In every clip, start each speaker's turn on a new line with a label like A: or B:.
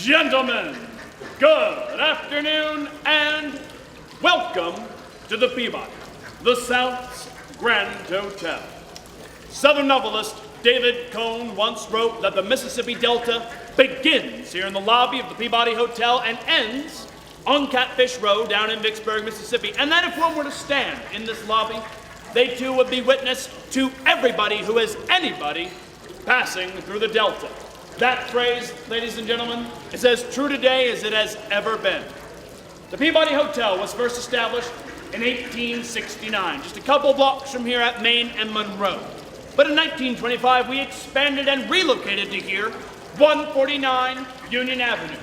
A: Gentlemen, good afternoon and welcome to the Peabody, the South's Grand Hotel. Southern novelist David Cone once wrote that the Mississippi Delta begins here in the lobby of the Peabody Hotel and ends on Catfish Row down in Vicksburg, Mississippi. And that if one were to stand in this lobby, they too would be witness to everybody who is anybody passing through the Delta. That phrase, ladies and gentlemen, is as true today as it has ever been. The Peabody Hotel was first established in 1869, just a couple blocks from here at Main and Monroe. But in 1925, we expanded and relocated to here, 149 Union Avenue.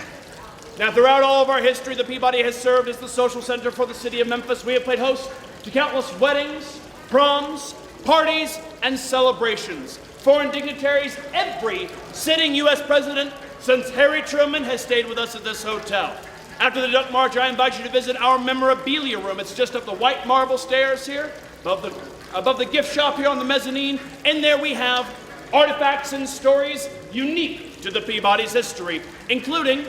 A: Now, throughout all of our history, the Peabody has served as the social center for the city of Memphis. We have played host to countless weddings, proms, parties, and celebrations. Foreign dignitaries, every sitting U.S. president since Harry Truman has stayed with us at this hotel. After the Duck March, I invite you to visit our memorabilia room. It's just up the white marble stairs here, above the gift shop here on the mezzanine. In there we have artifacts and stories unique to the Peabody's history, including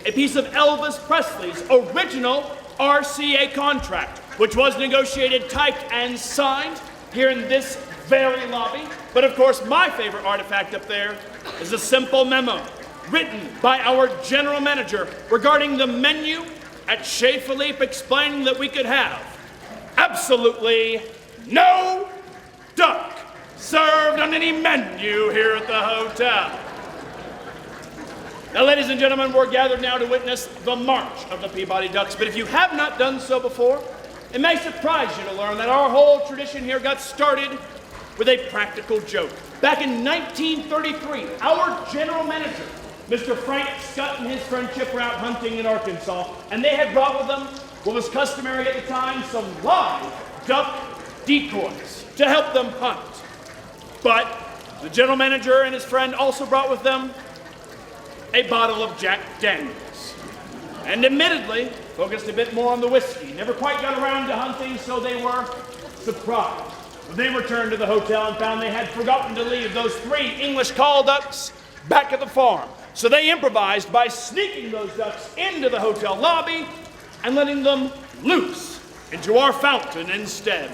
A: a piece of Elvis Presley's original RCA contract, which was negotiated, typed, and signed here in this very lobby. But of course, my favorite artifact up there is a simple memo written by our general manager regarding the menu at Chez Philippe, explaining that we could have absolutely no duck served on any menu here at the hotel. Now, ladies and gentlemen, we're gathered now to witness the march of the Peabody Ducks, but if you have not done so before, it may surprise you to learn that our whole tradition here got started with a practical joke. Back in 1933, our general manager, Mr. Frank Scott, and his friend Chip were out hunting in Arkansas, and they had brought with them what was customary at the time, some live duck decoys to help them hunt. But the general manager and his friend also brought with them a bottle of Jack Daniels, and admittedly focused a bit more on the whiskey. Never quite got around to hunting, so they were surprised. They returned to the hotel and found they had forgotten to leave those 3 English call ducks back at the farm. So they improvised by sneaking those ducks into the hotel lobby and letting them loose into our fountain instead.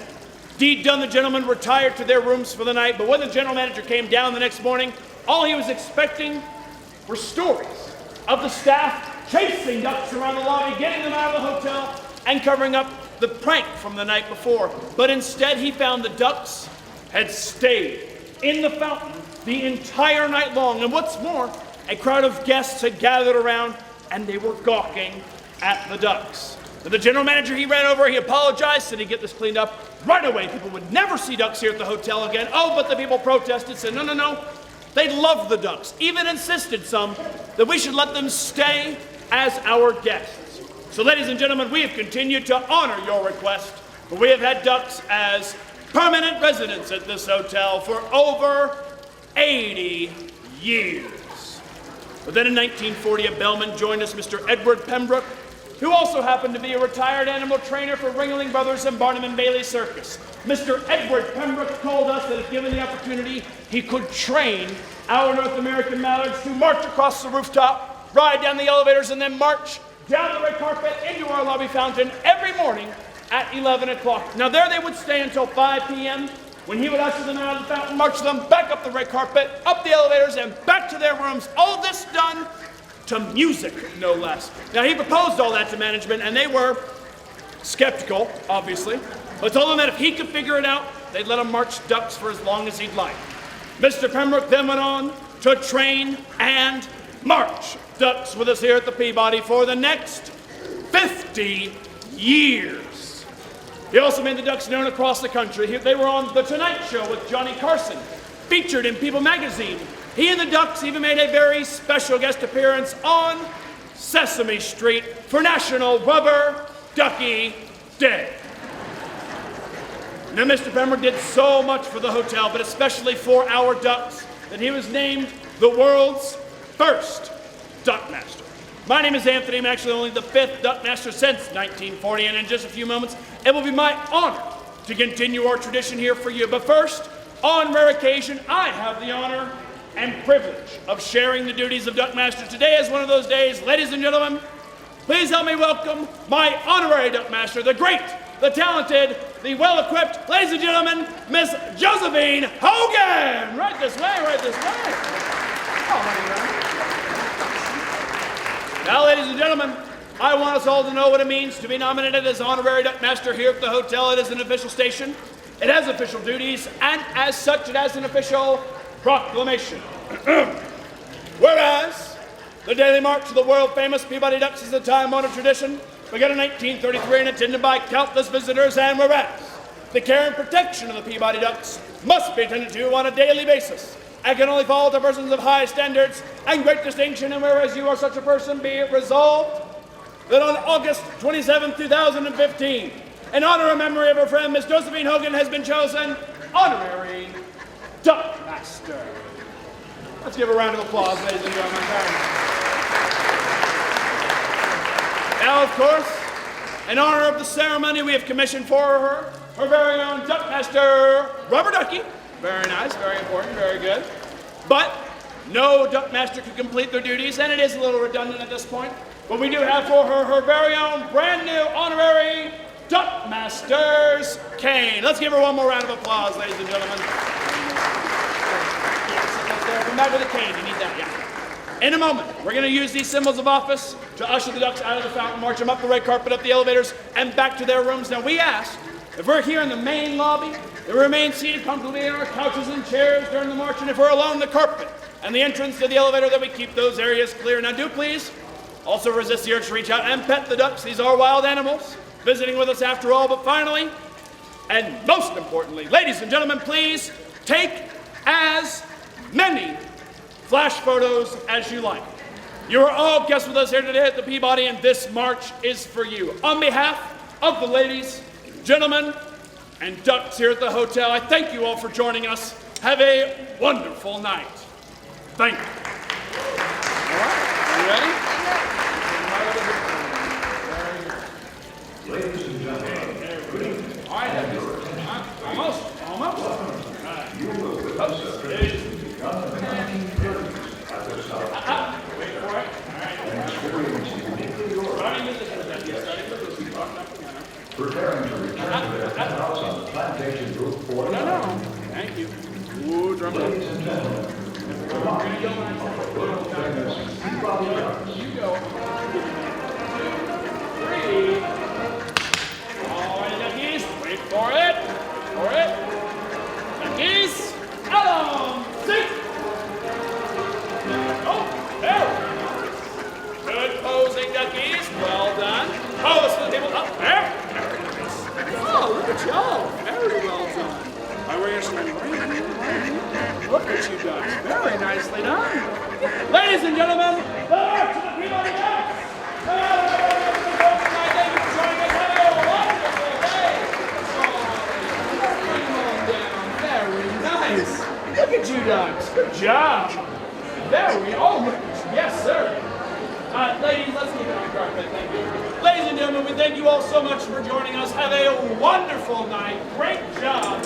A: Deed done, the gentlemen retired to their rooms for the night, but when the general manager came down the next morning, all he was expecting were stories of the staff chasing ducks around the lobby, getting them out of the hotel, and covering up the prank from the night before. But instead, he found the ducks had stayed in the fountain the entire night long. And what's more, a crowd of guests had gathered around, and they were gawking at the ducks. So the general manager, he ran over, he apologized, said he'd get this cleaned up right away. People would never see ducks here at the hotel again. Oh, but the people protested, said no. They loved the ducks, even insisted some that we should let them stay as our guests. So, ladies and gentlemen, we have continued to honor your request, but we have had ducks as permanent residents at this hotel for over 80 years. But then in 1940, a bellman joined us, Mr. Edward Pembroke, who also happened to be a retired animal trainer for Ringling Brothers and Barnum and Bailey Circus. Mr. Edward Pembroke told us that if given the opportunity, he could train our North American mallards to march across the rooftop, ride down the elevators, and then march down the red carpet into our lobby fountain every morning at 11 o'clock. Now there they would stay until 5 p.m. when he would usher them out of the fountain, march them back up the red carpet, up the elevators, and back to their rooms. All this done to music, no less. Now he proposed all that to management, and they were skeptical, obviously, but told them that if he could figure it out, they'd let him march ducks for as long as he'd like. Mr. Pembroke then went on to train and march ducks with us here at the Peabody for the next 50 years. He also made the Ducks known across the country. They were on The Tonight Show with Johnny Carson, featured in People magazine. He and the Ducks even made a very special guest appearance on Sesame Street for National Rubber Ducky Day. Now, Mr. Pembroke did so much for the hotel, but especially for our Ducks, that he was named the world's first Duckmaster. My name is Anthony. I'm actually only the 5th Duckmaster since 1940, and in just a few moments, it will be my honor to continue our tradition here for you. But first, on rare occasion, I have the honor and privilege of sharing the duties of Duckmaster. Today is one of those days. Ladies and gentlemen, please help me welcome my honorary Duckmaster, the great, the talented, the well-equipped, ladies and gentlemen, Miss Josephine Hogan. Right this way, right this way. Now, ladies and gentlemen, I want us all to know what it means to be nominated as honorary Duckmaster here at the hotel. It is an official station. It has official duties, and as such, it has an official proclamation. Whereas, the daily march of the world-famous Peabody Ducks is a time-honored tradition, begun in 1933 and attended by countless visitors, and whereas, the care and protection of the Peabody Ducks must be attended to on a daily basis, and can only fall to persons of high standards and great distinction, and whereas you are such a person, be it resolved that on August 27, 2015, in honor and memory of her friend, Miss Josephine Hogan, has been chosen Honorary Duckmaster. Let's give a round of applause, ladies and gentlemen. Now, of course, in honor of the ceremony, we have commissioned for her her very own Duckmaster Rubber Ducky. Very nice, very important, very good. But no Duckmaster could complete their duties, and it is a little redundant at this point. But we do have for her her very own brand new honorary Duckmaster's cane. Let's give her one more round of applause, ladies and gentlemen. Come back with a cane. You need that, yeah. In a moment, we're going to use these symbols of office to usher the Ducks out of the fountain, march them up the red carpet, up the elevators, and back to their rooms. Now, we ask, if we're here in the main lobby, that we remain seated comfortably in our couches and chairs during the march, and if we're along the carpet and the entrance to the elevator, that we keep those areas clear. Now, do please also resist the urge to reach out and pet the Ducks. These are wild animals, visiting with us after all. But finally, and most importantly, ladies and gentlemen, please take as many flash photos as you like. You are all guests with us here today at the Peabody, and this march is for you. On behalf of the ladies, gentlemen, and Ducks here at the hotel, I thank you all for joining us. Have a wonderful night. Thank you. All right, are you ready?
B: Ladies and gentlemen,
A: all right, almost.
B: you will witness a tradition begun in the 1930s at this house.
A: Wait for it. All right.
B: An experience uniquely yours. Preparing to return to their penthouse on the plantation roof for
A: No. Thank you. Ooh, drum roll.
B: Ladies and gentlemen, the march of the world famous Peabody Ducks.
A: You go. 3. All right, duckies. Wait for it. Duckies. Out on 6. Oh, there. Good posing, duckies. Well done. Pose for the people. Up there. Very nice. Oh, look at y'all. Very well done. I wear your sweaty ring. Look at you, Ducks. Very nicely done. Ladies and gentlemen, the march of the Peabody Ducks. Look at you, Ducks. Good job. There we are. Yes, sir. Ladies, let's keep it on the carpet. Thank you. Ladies and gentlemen, we thank you all so much for joining us. Have a wonderful night. Great job.